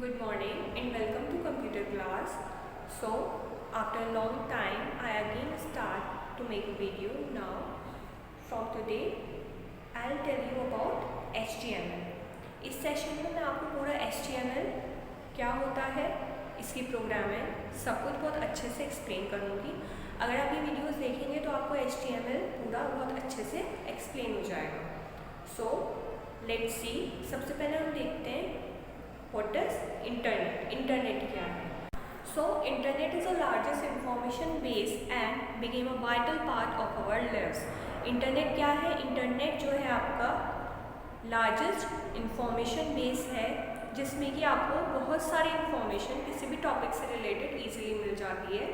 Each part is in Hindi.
Good morning and welcome to computer class. So after a long time I again start to make a video now. From today I'll tell you about HTML. इस सेशन में मैं आपको पूरा HTML क्या होता है, इसकी प्रोग्रामिंग सब कुछ बहुत अच्छे से एक्सप्लेन करूँगी. अगर आप ये वीडियोस देखेंगे तो आपको HTML पूरा बहुत अच्छे से एक्सप्लेन हो जाएगा. So let's see. सबसे पहले हम देखते हैं व्हाट इज इंटरनेट. इंटरनेट क्या है? So internet is the largest information base and became a vital part of our lives. Internet क्या है? इंटरनेट जो है आपका लार्जेस्ट इंफॉर्मेशन बेस है जिसमें कि आपको बहुत सारी इंफॉर्मेशन किसी भी टॉपिक से रिलेटेड ईजिली मिल जाती है.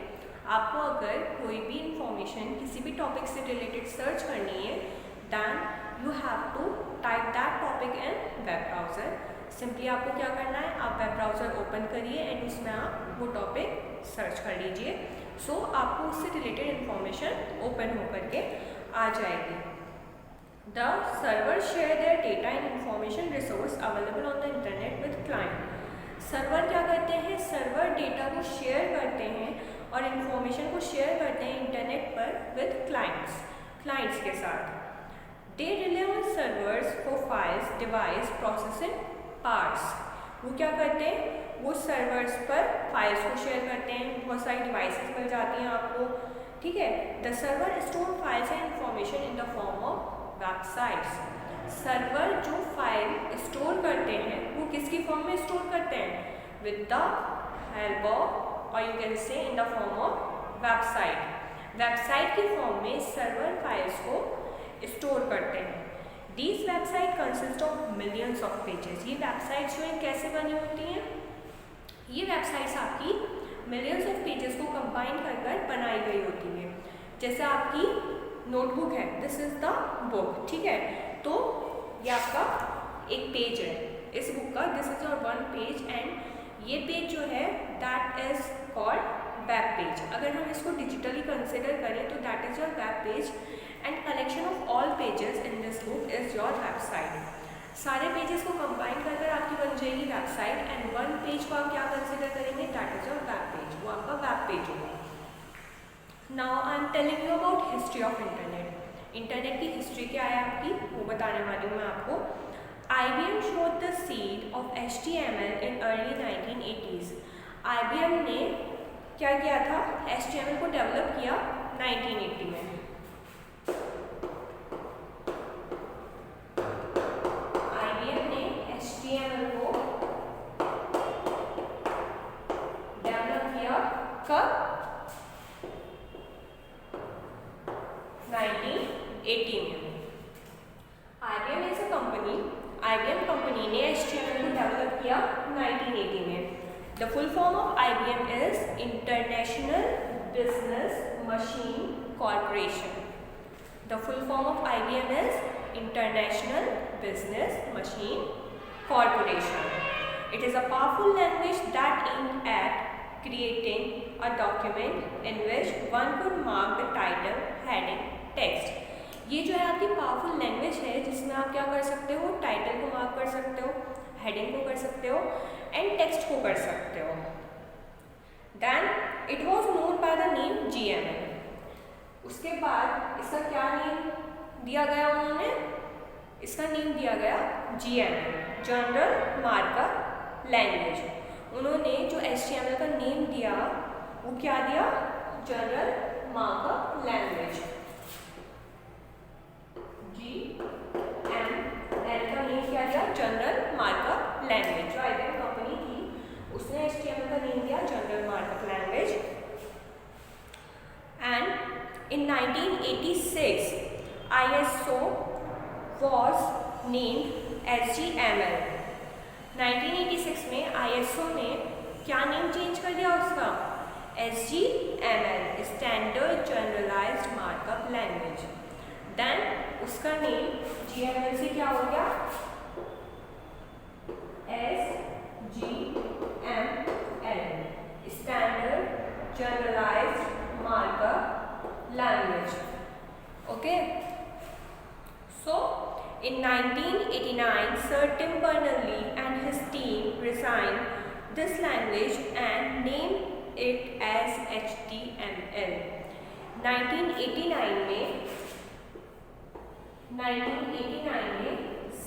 आपको अगर कोई भी इंफॉर्मेशन किसी भी टॉपिक से रिलेटेड सर्च करनी है then you have to type that topic in web browser. Simply आपको क्या करना है, आप वेब ब्राउज़र ओपन करिए एंड उसमें आप वो टॉपिक सर्च कर लीजिए. सो आपको उससे रिलेटेड इंफॉर्मेशन ओपन होकर के आ जाएगी. The server share their data and information resource available on the internet with client. Server क्या करते हैं? सर्वर डेटा को शेयर करते हैं और इंफॉर्मेशन को शेयर करते हैं इंटरनेट पर विद क्लाइंट्स के साथ. They rely on servers for files device processing parts. वो क्या करते हैं? वो सर्वर्स पर फाइल्स को शेयर करते हैं. बहुत सारी डिवाइसेस मिल जाती हैं आपको, ठीक है. The server store files and information in the form of websites. Server जो फाइल स्टोर करते हैं वो किसकी फॉर्म में स्टोर करते हैं? विद द हेल्प ऑफ और you can say in the form of website. Website की फॉर्म में सर्वर फाइल्स को स्टोर करते हैं. These website consist of millions of pages. ये वेबसाइट्स जो हैं कैसे बनी होती हैं? ये वेबसाइट्स आपकी मिलियंस ऑफ पेजेस को कंबाइन कर कर बनाई गई होती हैं. जैसे आपकी नोटबुक है, दिस इज द बुक, ठीक है. तो ये आपका एक पेज है इस बुक का, this is your one page and ये पेज जो है that is called web page. अगर हम इसको डिजिटली कंसिडर करें तो that is your web page and collection of all pages in this book is your website. सारे पेजेस को कंबाइन कर कर आपकी बन जाएगी वेबसाइट एंड वन पेज को आप क्या कंसिडर करेंगे? That is your web page. वो आपका वेब पेज होगा. Now I am telling you about history of internet. Internet की हिस्ट्री क्या है आपकी वो बताने वाली हूँ मैं आपको. IBM showed the seed of HTML in early 1980s. IBM ने क्या किया था? HTML को डेवलप किया 1980 में. IBM ने HTML को डेवलप किया कब? 1980 में. IBM is a company. IBM company ने HTML को डेवलप किया 1980 में. The full form of IBM is International Business Machine Corporation. The full form of IBM is International Business Machine Corporation. It is a powerful language that aimed at creating a document in which one could mark the title, heading, text. ये जो है आपकी पावरफुल लैंग्वेज है जिसमें आप क्या कर सकते हो? टाइटल को मार्क कर सकते हो, हेडिंग को कर सकते हो एंड टेक्स्ट को कर सकते हो. Then it was known by the name GML. उसके बाद इसका क्या नेम दिया गया? उन्होंने इसका नेम दिया गया GML, जनरल मार्कअप लैंग्वेज. उन्होंने जो HTML का नेम दिया वो क्या दिया? General markup language. GML का नेम क्या दिया? General markup language. जो IBM कंपनी थी उसने HTML का नेम दिया general markup language. And in 1986 ISO was named HTML. 1986 में ISO ने क्या नेम चेंज कर दिया उसका? HTML, standard generalized markup language. Then उसका नेम GML से क्या हो गया? SGML, standard generalized markup language. Okay. So in 1989, Sir Tim Berners-Lee and his team resigned 1989 में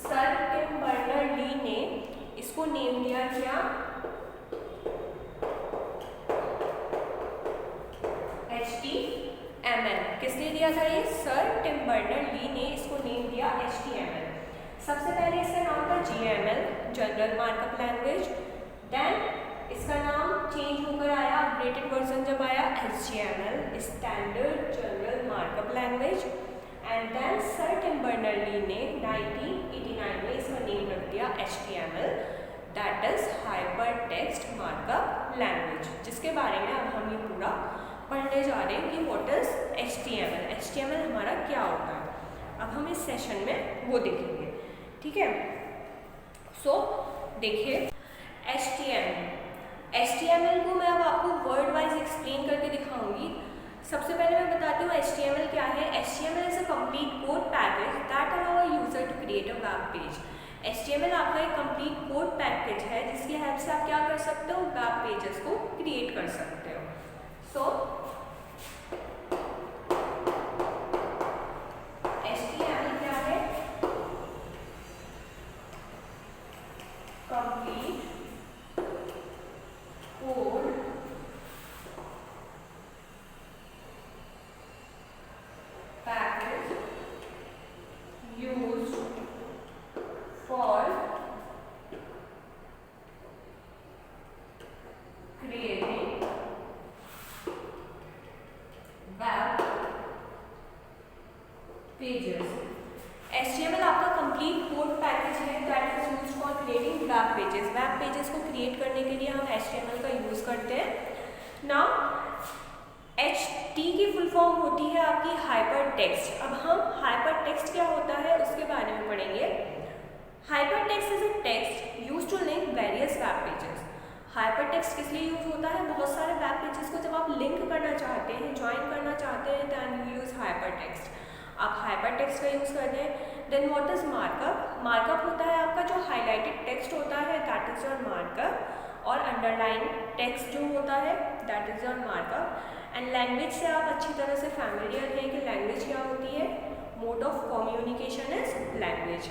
सर टिम बर्नर-ली ने इसको नेम दिया क्या? HTML। किसने दिया था ये? सर टिम बर्नर-ली ने इसको नेम दिया HTML। सबसे पहले इसका नाम था GML, general markup language. Then इसका नाम चेंज होकर आया, अपडेटेड वर्जन जब आया, HTML, standard general markup language. And then sir Tim Berners-Lee ने 1989 में इसका नेम रख दिया HTML, that is hyper text markup language, जिसके बारे में अब हम ये पूरा पढ़ने जा रहे हैं कि व्हाट इज HTML। HTML हमारा क्या होता है, अब हम इस सेशन में वो देखेंगे, ठीक है। सो देखिए HTML को मैं अब आपको वर्ड वाइज एक्सप्लेन करके दिखाऊंगी। सबसे पहले मैं बताती हूँ HTML क्या है। HTML is a complete code package that allow a user to create a web page. HTML आपका एक कंप्लीट कोड पैकेज है जिसकी हेल्प से आप क्या कर सकते हो, वेब पेजेस को क्रिएट कर सकते हो। सो HTML क्या है? Complete code package used for creating web pages। HTML आपका कंप्लीट कोड पैकेज है that is used for creating web pages. Web pages को क्रिएट करने के लिए हम HTML का यूज करते हैं। नाउ HT की फुल फॉर्म होती है आपकी हाइपर टेक्स्ट। अब हम हाइपर टेक्स्ट क्या होता है उसके बारे में पढ़ेंगे। Hypertext is a text used to link various web pages. Hypertext किस लिए यूज होता है? बहुत सारे वेब पेजेस को जब आप लिंक करना चाहते हैं, ज्वाइन करना चाहते हैं, then you use hyper text. आप हाइपर टेक्स्ट का यूज करते हैं। Then what is markup? Markup होता है आपका जो हाईलाइटेड टेक्स्ट होता है, दैट इज योर मार्कअप। और अंडरलाइन टेक्स्ट जो होता है, that is your markup. And language से आप अच्छी तरह से फैमिलियर हैं कि लैंग्वेज क्या होती है। Mode of communication is language.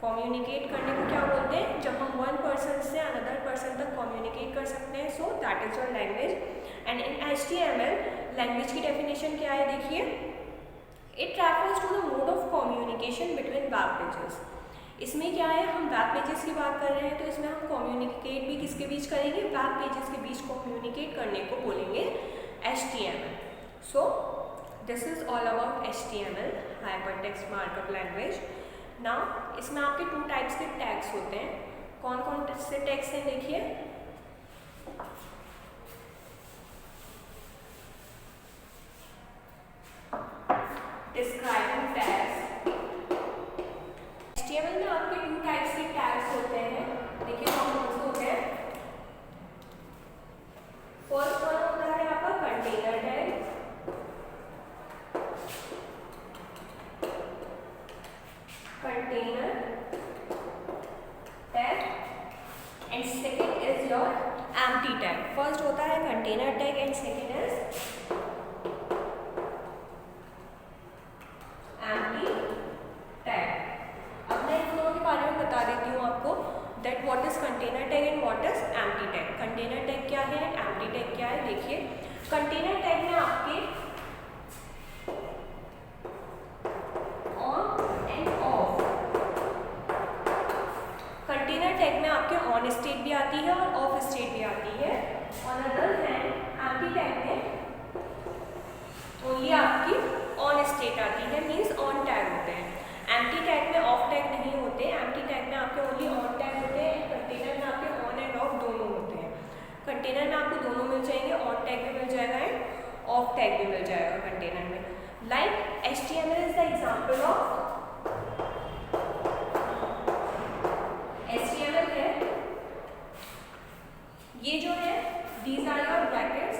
Communicate करने को क्या बोलते हैं? जब हम वन पर्सन से अनदर पर्सन तक कम्युनिकेट कर सकते हैं, so that is your language. And in HTML language की डेफिनेशन क्या है? देखिए, it refers to the mode of communication between web pages. इसमें क्या है, हम वेब पेजेस की बात कर रहे हैं तो इसमें हम कम्युनिकेट भी किसके बीच करेंगे? वेब पेजेस के बीच कम्युनिकेट करने को बोलेंगे HTML। So this is all about HTML, hyper text markup language. Now इसमें आपके 2 टाइप्स के टैग्स होते हैं। कौन कौन से टैग्स हैं? देखिए, डिस्क्राइबिंग टैग्स। HTML में आपके 2 टाइप्स के टैग्स होते हैं। देखिए कौन कौन से होते हैं। फर्स्ट वन होता है आपका container tag. Container tag and second is your empty tag. First होता है container tag and second is empty tag. अब मैं इन दोनों के बारे में बता देती हूँ आपको that what is container tag and what is empty tag. Container tag क्या है, एम्प्टी टैग क्या है? देखिए, कंटेनर टैग में आपके ऑन स्टेट भी आती है और ऑफ स्टेट भी आती है। On other hand empty tag में ओनली आपकी ऑन स्टेट आती है, मीन्स ऑन टैग होते हैं। एम्प्टी टैग में ऑफ टैग नहीं होते। एम्प्टी टैग में आपके ओनली ऑन टैग होते हैं। कंटेनर में आपके ऑन एंड ऑफ दोनों होते हैं। कंटेनर में आपको दोनों मिल जाएंगे, ऑन टैग भी मिल जाएगा एंड ऑफ टैग भी मिल जाएगा कंटेनर में। Like HTML is the example of HTML है, ये जो है दीज आर योर ब्रैकेट्स।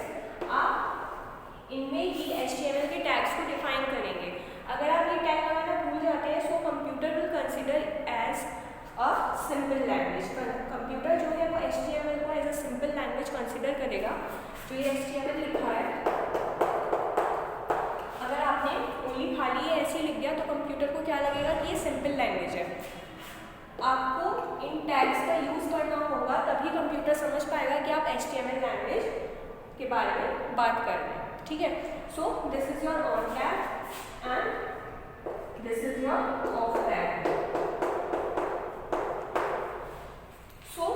आप इनमें ही HTML के टैग्स को डिफाइन करेंगे। अगर आप ये टैग लगाना भूल जाते हैं so computer will consider as a simple language. Computer जो है वो HTML को as a simple language consider करेगा। जो ये HTML लिखा है कंप्यूटर समझ पाएगा कि आप HTML लैंग्वेज के बारे में बात कर रहे हैं, ठीक है। सो this is your on tag and this is your of tag. So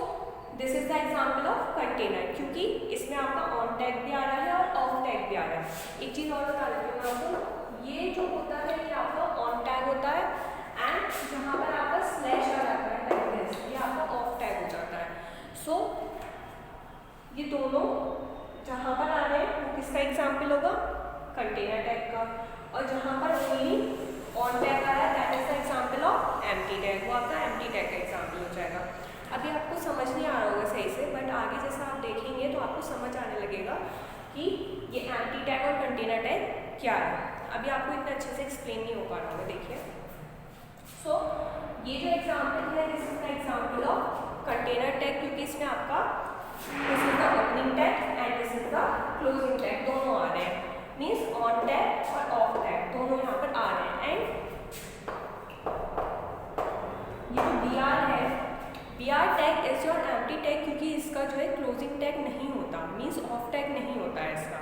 this is the example of container, क्योंकि इसमें आपका ऑन टैग भी आ रहा है और ऑफ टैग भी आ रहा है। एक चीज़ और बता देती हूँ आपको, ये जो होता है ये आपका ऑन टैग होता है एंड जहाँ पर आपका स्लैश आ जाता है लाइक दिस, ये आपका ऑफ टैग हो जाता है। सो ये दोनों जहाँ पर आ रहे हैं वो किसका एग्जाम्पल होगा, कंटेनर टैग का, और जहाँ पर ओनली ऑन टैग आ रहा है that is the example of empty tag, वो आपका एम्प्टी टैग का एग्जाम्पल हो जाएगा। अभी आपको समझ नहीं आ रहा होगा सही से, बट आगे जैसा आप देखेंगे तो आपको समझ आने लगेगा कि ये एम्प्टी टैग और कंटेनर टैग क्या है। अभी आपको इतना अच्छे से एक्सप्लेन नहीं हो पा रहा होगा, देखिए। सो ये जो एग्जाम्पल है this is the example of container tag, क्योंकि इसमें आपका this is the opening tag and this is the closing tag, दोनों आ रहे हैं, मीन्स ऑन टैग और ऑफ टैग दोनों यहाँ पर आ रहे हैं। एंड ये जो बी आर है, B R tag is your empty tag, क्योंकि इसका जो है क्लोजिंग टैग नहीं होता, मीन्स ऑफ टैग नहीं होता है इसका।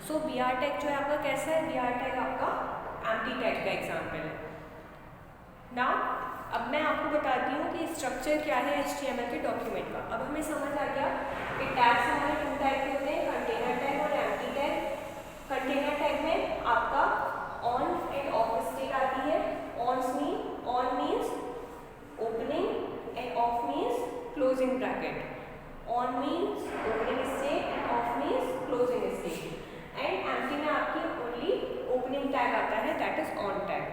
सो बी आर टैग जो है आपका कैसा है, बी आर टैग आपका एम्प्टी टैग का एग्जाम्पल है। नाउ अब मैं आपको बताती हूँ कि स्ट्रक्चर क्या है HTML के डॉक्यूमेंट का। अब हमें समझ आ गया कि टैग्स हमारे 2 टाइप के होते हैं, कंटेनर टैग और एम्प्टी टैग। कंटेनर टैग में आपका ऑन एंड ऑफ स्टेट आती है। On means opening end of means closing bracket. On means opening state end of means closing state. And empty में आपकी ओनली ओपनिंग टैग आता है, that is on tag.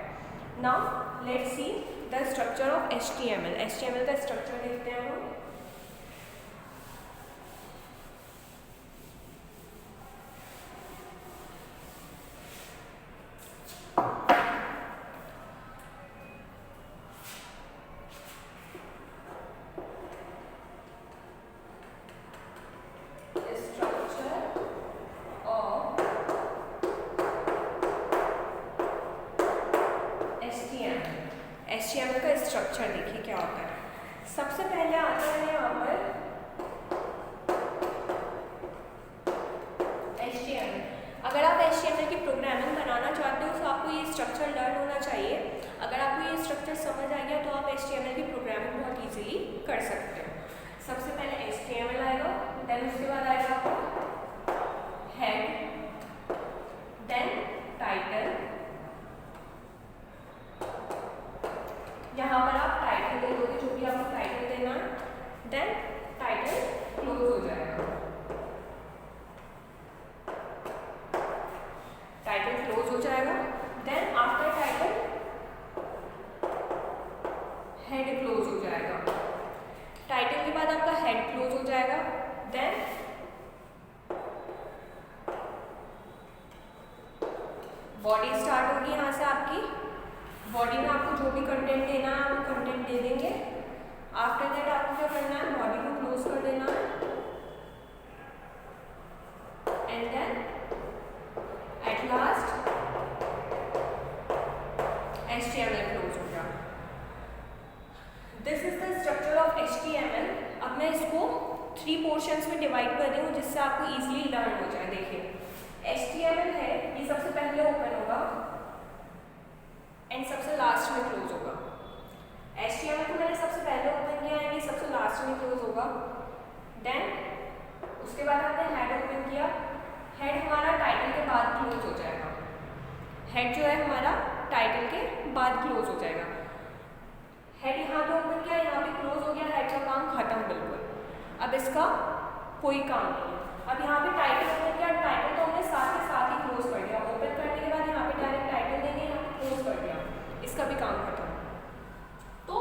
Now let's see the structure of HTML का स्ट्रक्चर देखते हैं हम। HTML का स्ट्रक्चर देखिए क्या होता है। सबसे पहले आता है यहाँ पर HTML। अगर आप HTML की प्रोग्रामिंग बनाना चाहते हो तो आपको ये स्ट्रक्चर लर्न होना चाहिए। अगर आपको ये स्ट्रक्चर समझ आ गया तो आप HTML की प्रोग्रामिंग बहुत इजीली कर सकते हो। सबसे पहले HTML आएगा, देन उसके बाद आएगा आपका हेड, देन टाइटल। यहाँ पर आप टाइटल दे दोगे जो भी आपको टाइटल देना है, देन टाइटल क्लोज हो जाएगा। टाइटल क्लोज हो जाएगा, then after title head close हो जाएगा। टाइटल के बाद आपका हेड क्लोज हो जाएगा, देन बॉडी स्टार्ट होगी यहाँ से आपकी। बॉडी में आपको जो भी कंटेंट देना है आप कंटेंट दे देंगे। आफ्टर दैट आपको क्या करना है, बॉडी को क्लोज कर देना है and then at last HTML close हो गया। This is the structure of HTML। अब मैं इसको 3 पोर्शंस में डिवाइड कर रही हूँ जिससे आपको इजीली लर्न हो जाए। देखिए HTML है, ये सबसे पहले ओपन होगा एंड सबसे लास्ट में क्लोज होगा। HTML को मैंने सबसे पहले ओपन किया है, ये सबसे लास्ट में क्लोज होगा। देन उसके बाद हमने हेड ओपन किया, हेड हमारा टाइटल के बाद क्लोज हो जाएगा। हेड जो है हमारा टाइटल के बाद क्लोज हो जाएगा। हेड यहाँ पे ओपन किया, यहाँ पे क्लोज हो गया, हेड का काम खत्म बिल्कुल। अब इसका कोई काम नहीं है। अब यहाँ पे टाइटल ओपन किया, टाइटल तो हमने साथ ही क्लोज कर दिया। ओपन करने के बाद यहाँ पे डायरेक्ट टाइटल देंगे, यहाँ पे क्लोज कर दिया, इसका भी काम खत्म। तो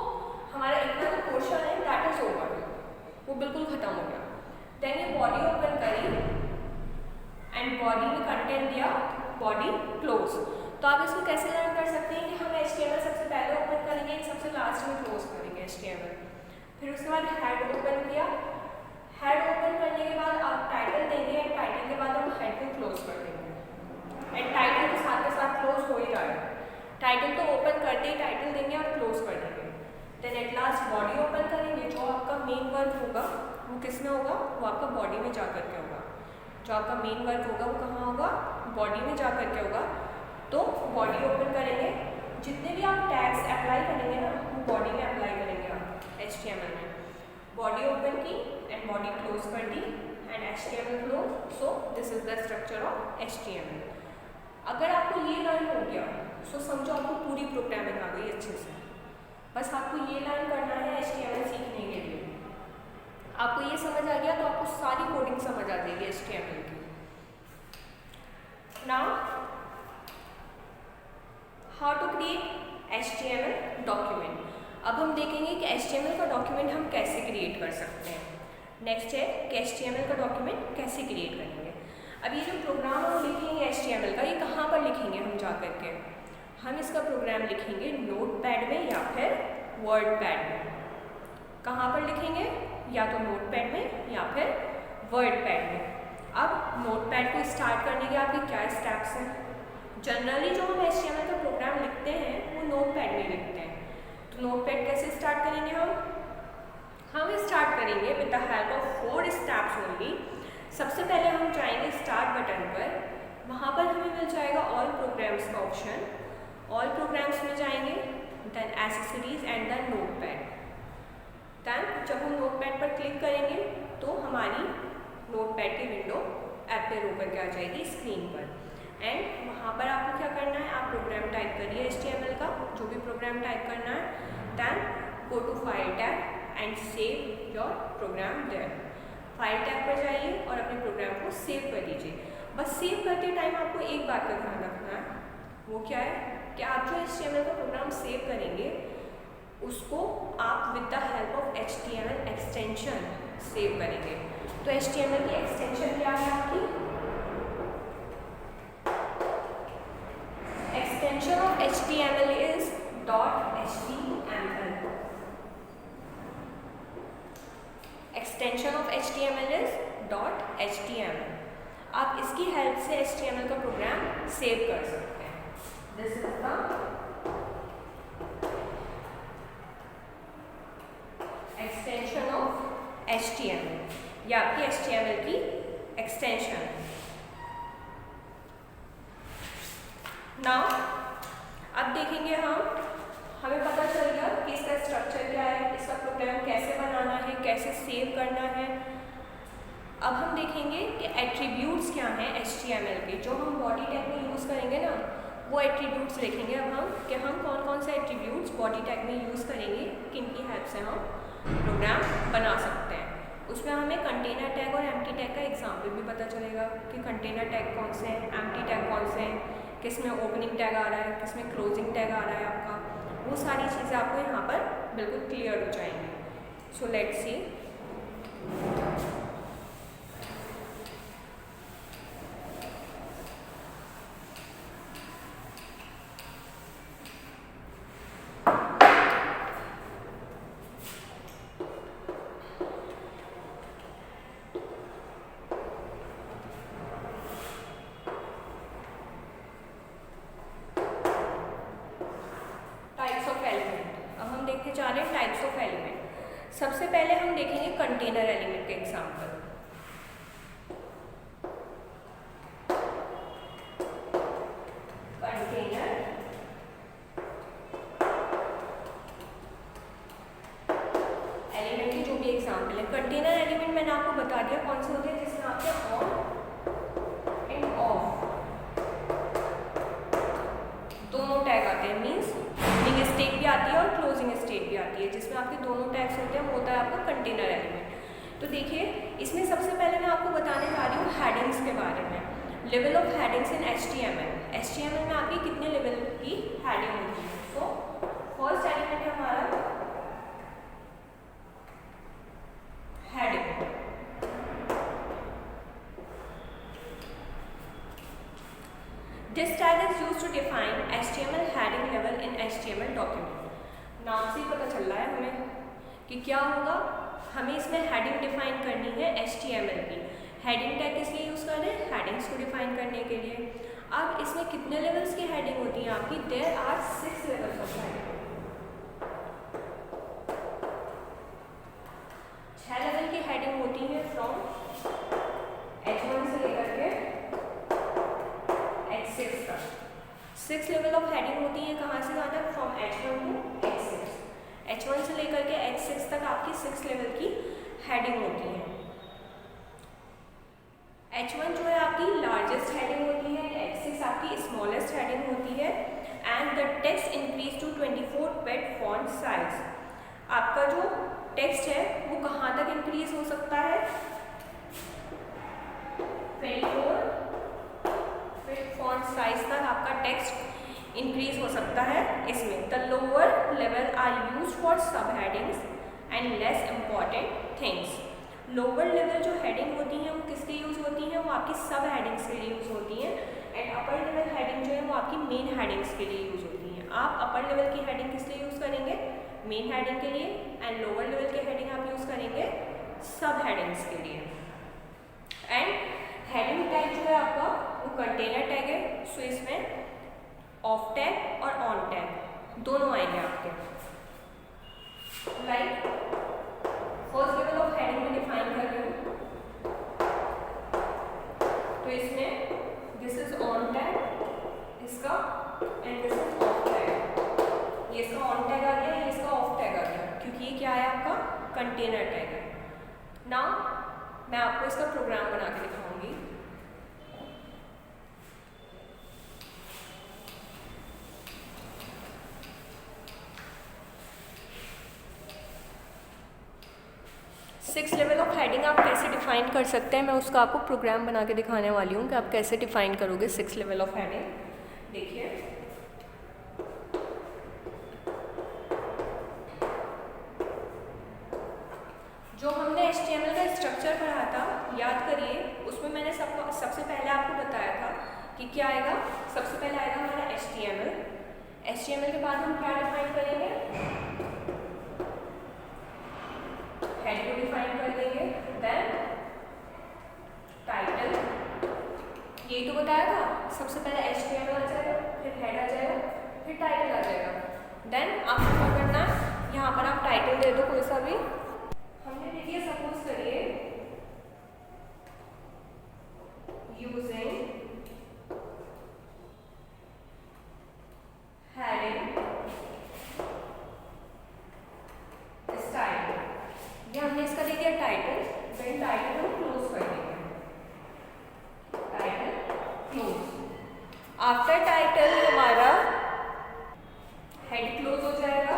हमारा इतना जो पोर्शन है दैट इज ओवर, वो बिल्कुल खत्म हो गया। देन ये बॉडी ओपन करी एंड बॉडी में कंटेंट दिया, बॉडी क्लोज। तो आप इसको कैसे लर्न कर सकते हैं कि हम HTML सबसे पहले ओपन करेंगे, सबसे लास्ट में क्लोज करेंगे HTML। फिर उसके बाद हेड ओपन किया, हेड ओपन करने के बाद आप टाइटल देंगे एंड टाइटल के बाद हम हेड को क्लोज कर देंगे। एंड टाइटल के साथ क्लोज हो ही रहा है। टाइटल तो ओपन करते ही टाइटल देंगे और क्लोज कर देंगे। Then at last body open करेंगे, जो आपका मेन वर्क होगा वो किस में होगा, वो आपका बॉडी में जा कर के होगा। जो आपका मेन वर्क होगा वो कहाँ होगा, बॉडी में जा कर के होगा। तो बॉडी ओपन करेंगे, जितने भी आप टैग्स अप्लाई करेंगे ना वो बॉडी में अप्लाई करेंगे आप HTML में। बॉडी ओपन की एंड बॉडी क्लोज कर दी and HTML close. So this is the structure of HTML। अगर आपको ये लर्न हो गया सो समझो आपको पूरी प्रोग्रामिंग आ गई अच्छे से। बस आपको ये लर्न करना है HTML सीखने के लिए। आपको ये समझ आ गया तो आपको सारी कोडिंग समझ आ जाएगी HTML की। Now how to create HTML document. अब हम देखेंगे कि HTML का डॉक्यूमेंट हम कैसे क्रिएट कर सकते हैं। नेक्स्ट है कि HTML का डॉक्यूमेंट कैसे क्रिएट करेंगे। अब ये जो प्रोग्राम हम लिखेंगे HTML का, ये कहाँ पर लिखेंगे हम जा कर के, हम इसका प्रोग्राम लिखेंगे नोटपैड में या फिर वर्डपैड में। कहाँ पर लिखेंगे, या तो नोटपैड में या फिर वर्डपैड में। अब नोटपैड को स्टार्ट करने के आपके क्या स्टेप्स हैं। जनरली जो हम HTML का प्रोग्राम लिखते हैं वो नोटपैड में लिखते हैं। तो नोटपैड कैसे स्टार्ट करेंगे हम स्टार्ट करेंगे with the help of 4 steps only. सबसे पहले हम जाएंगे स्टार्ट बटन पर, वहाँ पर हमें मिल जाएगा ऑल प्रोग्राम्स का ऑप्शन। ऑल प्रोग्राम्स में जाएंगे, then accessories and then notepad. Then जब हम नोटपैड पर क्लिक करेंगे तो हमारी नोटपैड की विंडो ऐप पे ऊपर के आ जाएगी स्क्रीन पर। एंड वहाँ पर आपको क्या करना है, आप प्रोग्राम टाइप करिए HTML का, जो भी प्रोग्राम टाइप करना है। Then go to file tab and save your program there. File tab पर जाइए और अपने प्रोग्राम को सेव कर दीजिए। बस सेव करते टाइम आपको एक बात का ध्यान रखना है, वो क्या है कि आप जो HTML का प्रोग्राम सेव करेंगे उसको आप with the help of HTML extension save करेंगे। तो HTML की एक्सटेंशन क्या है आपकी, extension of HTML is .html। Extension of HTML is .html। आप इसकी हेल्प से HTML का प्रोग्राम सेव कर सकते हैं। This is the extension of HTML, या आपकी HTML की एक्सटेंशन। नाउ अब देखेंगे हमें पता चल गया कि इसका स्ट्रक्चर क्या है, इसका प्रोग्राम कैसे बनाना है, कैसे सेव करना है। अब हम देखेंगे कि एट्रीब्यूट्स क्या हैं HTML के, जो हम बॉडी टैग में यूज़ करेंगे ना वो एट्रीब्यूट्स देखेंगे अब हम कि हम कौन कौन से एट्रीब्यूट्स बॉडी टैग में यूज़ करेंगे, किन की हेल्प से हम प्रोग्राम बना सकते हैं। उसमें हमें कंटेनर टैग और एम्प्टी टैग का एग्जाम्पल भी पता चलेगा कि कंटेनर टैग कौन से हैं, एम्प्टी टैग कौन से हैं, किस में ओपनिंग टैग आ रहा है, किस में क्लोजिंग टैग आ रहा है आपका। वो सारी चीज़ें आपको यहाँ पर बिल्कुल क्लियर हो जाएंगी। So let's see. जा रहे हैं टाइप्स ऑफ एलिमेंट। सबसे पहले हम देखेंगे कंटेनर एलिमेंट के एग्जांपल। कंटेनर एलिमेंट के जो भी एग्जांपल है, कंटेनर एलिमेंट मैंने आपको बता दिया कौन से होते हैं, जिसमें आपके ऑन एंड ऑफ दोनों टैग आते हैं। मीन्स ओपनिंग स्टेट भी आती है और क्लोजिंग स्टेट भी आती है, जिसमें आपके दोनों टैग्स होते हैं, वो होता है आपका कंटेनर एलिमेंट। तो देखिए इसमें सबसे पहले मैं आपको बताने जा रही हूँ हेडिंग्स के बारे में। Level of headings in HTML में आपकी कितने लेवल की हेडिंग होती है। सो फर्स्ट एलिमेंट है हमारा heading. This tag is used to define HTML heading level in HTML document। नाम से ही पता चल रहा है हमें कि क्या होगा, हमें इसमें हेडिंग डिफाइन करनी है HTML की। हेडिंग टैग किस लिए यूज़ कर रहे हैं, हेडिंग्स को डिफाइन करने के लिए। अब इसमें कितने लेवल्स की हेडिंग होती है आपकी, there are 6 levels of heading. 6 level की हेडिंग होती हैं फ्रॉम H1 से लेकर के H6 तक। 6 लेवल ऑफ हेडिंग होती है कहाँ से कहाँ तक? From H1 to H6। H1 से लेकर के H6 तक आपकी 6 लेवल की हेडिंग होती है। H1 जो है आपकी लार्जेस्ट हेडिंग होती है, H6 आपकी स्मॉलेस्ट हेडिंग होती है। And the text increase to 24 bit font size. आपका जो टेक्स्ट है वो कहाँ तक इंक्रीज हो सकता है? 24 बिट फॉन्ट साइज तक आपका टेक्स्ट इंक्रीज हो सकता है इसमें। The lower level are use for sub headings and less important things. Lower level जो हेडिंग होती हैं वो किसके यूज़ होती हैं? वो आपकी सब हेडिंग्स के लिए यूज़ होती हैं। एंड अपर लेवल हेडिंग जो है वो आपकी मेन हेडिंग्स के लिए यूज़ होती हैं। आप अपर लेवल की हेडिंग किस लिए यूज़ करेंगे? मेन हेडिंग के लिए। एंड लोअर लेवल की हेडिंग आप यूज़ करेंगे सब हेडिंग्स के लिए। एंड हेडिंग टैग जो है आपका वो कंटेनर टैग है। सो इसमें ऑफ टैग और ऑन टैग दोनों आएंगे आपके। Like first level of heading में डिफाइन कर रही हूँ, तो इसमें दिस इज ऑन टैग इसका and this is of tag. ये इसका ऑन टैग आ गया, ये इसका ऑफ टैग आ गया, क्योंकि ये क्या है आपका कंटेनर टैग है। नाउ मैं आपको इसका प्रोग्राम बना के दिखाऊंगी। सिक्स लेवल ऑफ हेडिंग आप कैसे डिफाइन कर सकते हैं, मैं उसका आपको प्रोग्राम बना के दिखाने वाली हूँ कि आप कैसे डिफाइन करोगे 6 लेवल ऑफ हेडिंग। देखिए जो हमने HTML का स्ट्रक्चर पढ़ा था, याद करिए, उसमें मैंने सबसे पहले आपको बताया था कि क्या आएगा। सबसे पहले आएगा हमारा HTML के बाद हम क्या डिफाइन करेंगे? हेड को डिफाइन कर देंगे। देन टाइटल, यही तो बताया था। सबसे पहले HTML आ जाएगा, फिर हेड आ जाएगा, फिर टाइटल आ जाएगा। देन आपको क्या करना है, यहाँ पर आप टाइटल दे दो कोई सा भी। हमने देखिए सपोज करिए यूजिंग हेडिंग स्टाइल, ये हमने इसका दे दिया टाइटल। देन टाइटल को क्लोज कर देंगे, टाइटल क्लोज। आफ्टर टाइटल हमारा हेड क्लोज हो जाएगा।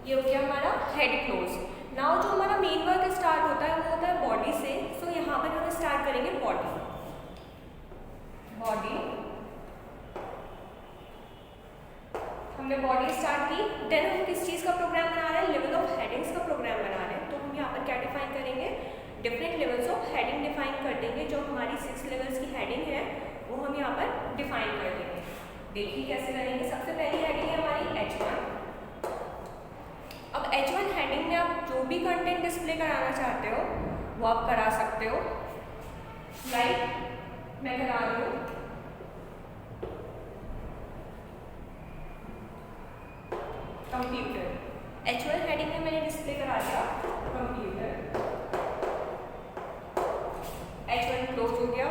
ये हो गया हमारा हेड क्लोज। नाउ जो हमारा मेन वर्क स्टार्ट होता है वो होता है बॉडी से। सो यहाँ पर हम स्टार्ट करेंगे बॉडी। हमने बॉडी स्टार्ट की। देन हम किस चीज़ का प्रोग्राम बना रहे हैं? लेवल ऑफ हेडिंग्स का प्रोग्राम बना रहे हैं। तो हम यहाँ पर क्या डिफाइन करेंगे? Different levels of heading define कर देंगे। जो हमारी 6 लेवल्स की हेडिंग है वो हम यहाँ पर डिफाइन कर देंगे। देखिए कैसे करेंगे। सबसे पहली हेडिंग है हमारी H1। अब H1 हेडिंग में आप जो भी कंटेंट डिस्प्ले कराना चाहते हो वो आप करा सकते हो। लाइक मैं करा रही हूँ कंप्यूटर। H1 हेडिंग में मैंने डिस्प्ले करा दिया कंप्यूटर। H1 क्लोज हो गया।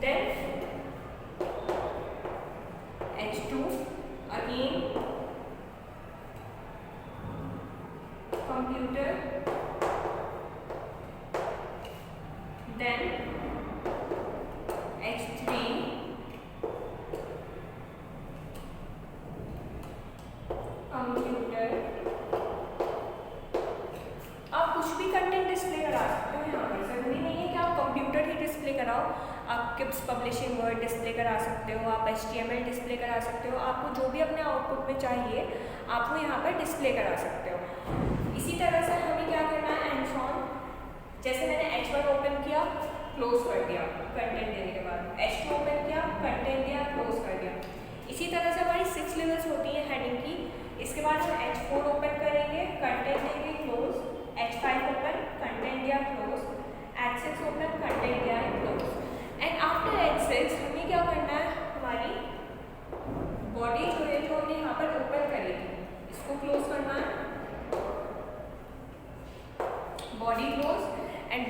Then H2 again computer. Then H3 computer. आप कुछ भी कंटेंट डिस्प्ले करा सकते हो यहाँ पर। जरूरी नहीं है कि आप कंप्यूटर ही डिस्प्ले कराओ। आप किप्स पब्लिशिंग वर्ड डिस्प्ले करा सकते हो, आप HTML डिस्प्ले करा सकते हो। आपको जो भी अपने आउटपुट में चाहिए आप वो यहाँ पर डिस्प्ले करा सकते हो। इसी तरह से हमें क्या करना है, एंड ऑन। जैसे मैंने H1 ओपन किया, क्लोज कर दिया कंटेंट देने के बाद। H2 ओपन किया, कंटेंट दिया, क्लोज कर दिया। इसी तरह से हमारी 6 लेवल्स होती हैं हेडिंग की। इसके बाद हम H4 ओपन करेंगे, कंटेंट देंगे, क्लोज। H5 ओपन, कंटेंट दिया, क्लोज। H6 ओपन, कंटेंट दिया, क्लोज। एंड आफ्टर H6 हमें क्या करना है, हमारी बॉडी जो है जो हमने यहाँ पर ओपन करी थी इसको क्लोज करना है।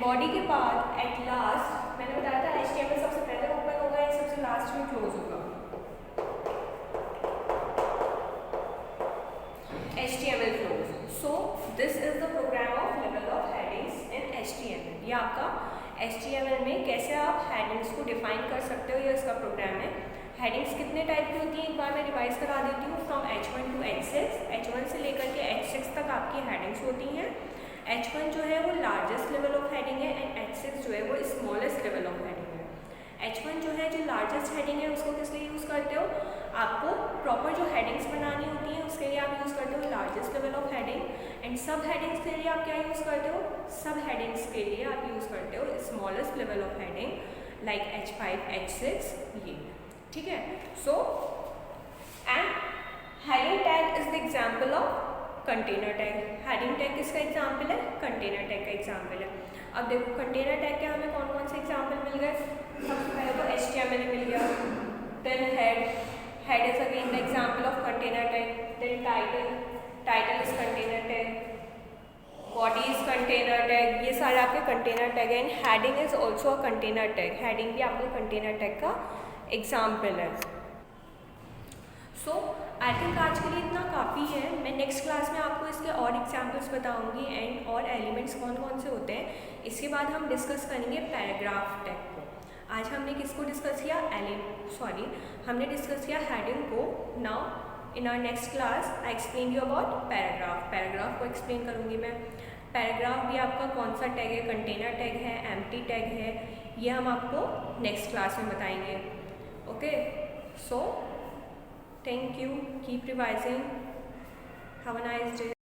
बॉडी के बाद एट लास्ट मैंने बताया था HTML सबसे पहले ओपन होगा या सबसे लास्ट में क्लोज होगा। HTML close. So this is the program of level of headings in HTML। ये आपका HTML में कैसे आप हेडिंग्स को डिफाइन कर सकते हो, ये इसका प्रोग्राम है। हेडिंग्स कितने टाइप की होती हैं एक बार मैं रिवाइज करा देती हूँ। From H1 to H6, H1 से लेकर के H6 तक आपकी हेडिंग्स होती हैं। H1 जो है वो लार्जेस्ट लेवल ऑफ हेडिंग है एंड H6 जो है वो स्मॉलेस्ट लेवल ऑफ हेडिंग है। H1 जो है जो लार्जेस्ट हेडिंग है उसको किस लिए यूज़ करते हो, आपको प्रॉपर जो हेडिंग्स बनानी होती हैं उसके लिए आप यूज़ करते हो largest level of heading. And सब हेडिंग्स के लिए आप क्या यूज़ करते हो, सब हेडिंग्स के लिए आप यूज़ करते हो smallest level of heading like H5, H6 ये, ठीक है। So and heading tag is the example of container tag. Heading tag किसका एग्जाम्पल है, कंटेनर टैग का एग्जाम्पल है। अब देखो कंटेनर टैग के हमें कौन कौन से एग्जाम्पल मिल गए। सबसे पहले तो HTML मिल गया, then head is again the example of container tag, then title is container tag, body is container tag, ये सारे आपके कंटेनर टैग हैं। And heading is also a container tag, heading भी आपके कंटेनर टैग का एग्जाम्पल है। सो आई थिंक आज के लिए इतना काफ़ी है। मैं नेक्स्ट क्लास में आपको इसके और एग्जाम्पल्स बताऊंगी एंड और एलिमेंट्स कौन कौन से होते हैं। इसके बाद हम डिस्कस करेंगे पैराग्राफ टैग को। आज हमने किसको डिस्कस किया, हमने डिस्कस किया हेडिंग को। Now in our next class I explain you about paragraph को एक्सप्लेन करूँगी मैं। पैराग्राफ भी आपका कौन सा टैग है, कंटेनर टैग है, एम्प्टी टैग है, ये हम आपको नेक्स्ट क्लास में बताएंगे। Okay, so thank you, keep revising, have a nice day.